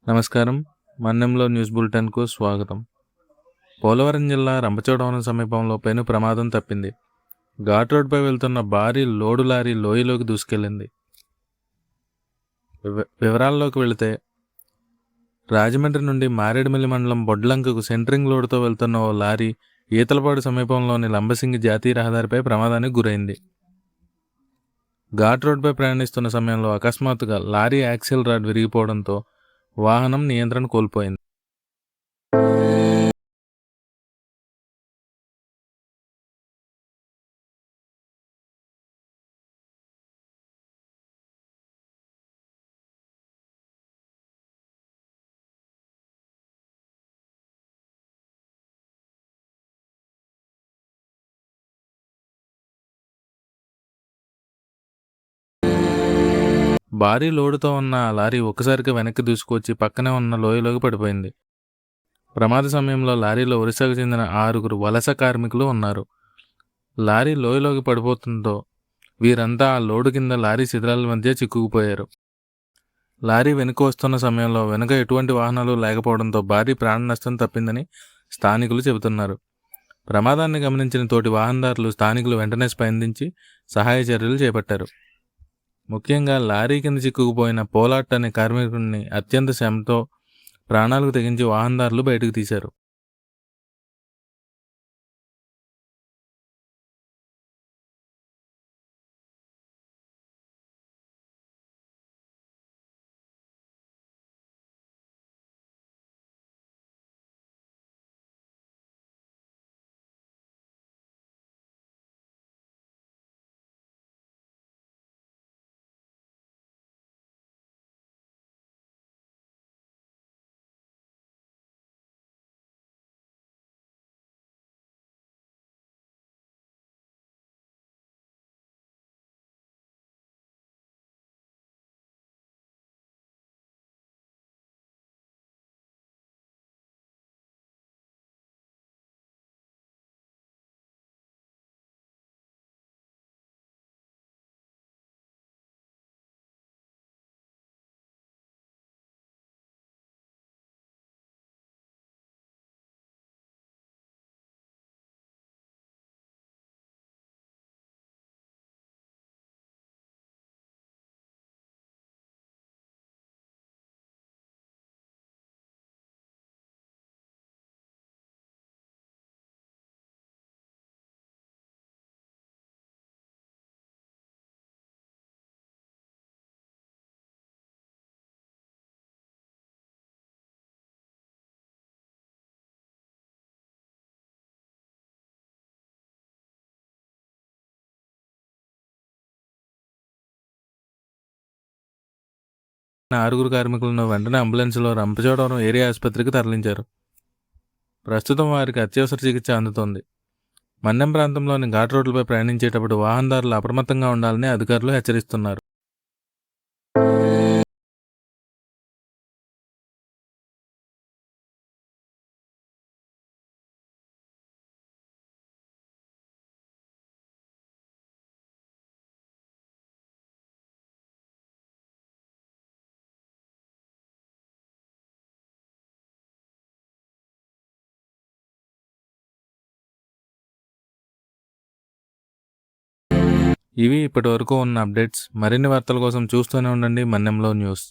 నమస్కారం. మన్నెంలో న్యూస్ బులెటిన్‌కు స్వాగతం. పోలవరం జిల్లా రంపచోడవరం సమీపంలో పెను ప్రమాదం తప్పింది. ఘాట్ రోడ్డుపై వెళ్తున్న భారీ లోడు లారీ లోయలోకి దూసుకెళ్లింది. వివరాల్లోకి వెళితే రాజమండ్రి నుండి మారేడుమిల్లి మండలం బొడ్లంకకు సెంట్రింగ్ లోడుతో వెళ్తున్న ఓ లారీ ఈతలపాడు సమీపంలోని లంబసింగి జాతీయ రహదారిపై ప్రమాదానికి గురైంది. ఘాట్ రోడ్డుపై ప్రయాణిస్తున్న సమయంలో అకస్మాత్తుగా లారీ యాక్సిల్ రాడ్ విరిగిపోవడంతో వాహనం నియంత్రణ కోల్పోయింది. భారీ లోడుతో ఉన్న ఆ లారీ ఒక్కసారిగా వెనక్కి దూసుకొచ్చి పక్కనే ఉన్న లోయలోకి పడిపోయింది. ప్రమాద సమయంలో లారీలో ఒరిస్సాకు చెందిన 6 వలస కార్మికులు ఉన్నారు. లారీ లోయలోకి పడిపోతుందో వీరంతా ఆ లోడు కింద లారీ శిథిలాల మధ్య చిక్కుకుపోయారు. లారీ వెనుక వస్తున్న సమయంలో వెనుక ఎటువంటి వాహనాలు లేకపోవడంతో భారీ ప్రాణ నష్టం తప్పిందని స్థానికులు చెబుతున్నారు. ప్రమాదాన్ని గమనించిన తోటి వాహనదారులు స్థానికులు వెంటనే స్పందించి సహాయ చర్యలు చేపట్టారు. ముఖ్యంగా లారీ కింద చిక్కుకుపోయిన పోలాట్ అనే కార్మికుడిని అత్యంత శ్రమతో ప్రాణాలకు తెగించి వాహనదారులు బయటకు తీశారు. ఆరుగురు కార్మికులను వెంటనే అంబులెన్స్లో రంపచోడవరం ఏరియా ఆసుపత్రికి తరలించారు. ప్రస్తుతం వారికి అత్యవసర చికిత్స అందుతోంది. మన్నెం ప్రాంతంలోని ఘాట్ రోడ్లపై ప్రయాణించేటప్పుడు వాహనదారులు అప్రమత్తంగా ఉండాలని అధికారులు హెచ్చరిస్తున్నారు. ఇవి ఇప్పటివరకు ఉన్న అప్డేట్స్. మరిన్ని వార్తల కోసం చూస్తూనే ఉండండి మన్నెంలో న్యూస్.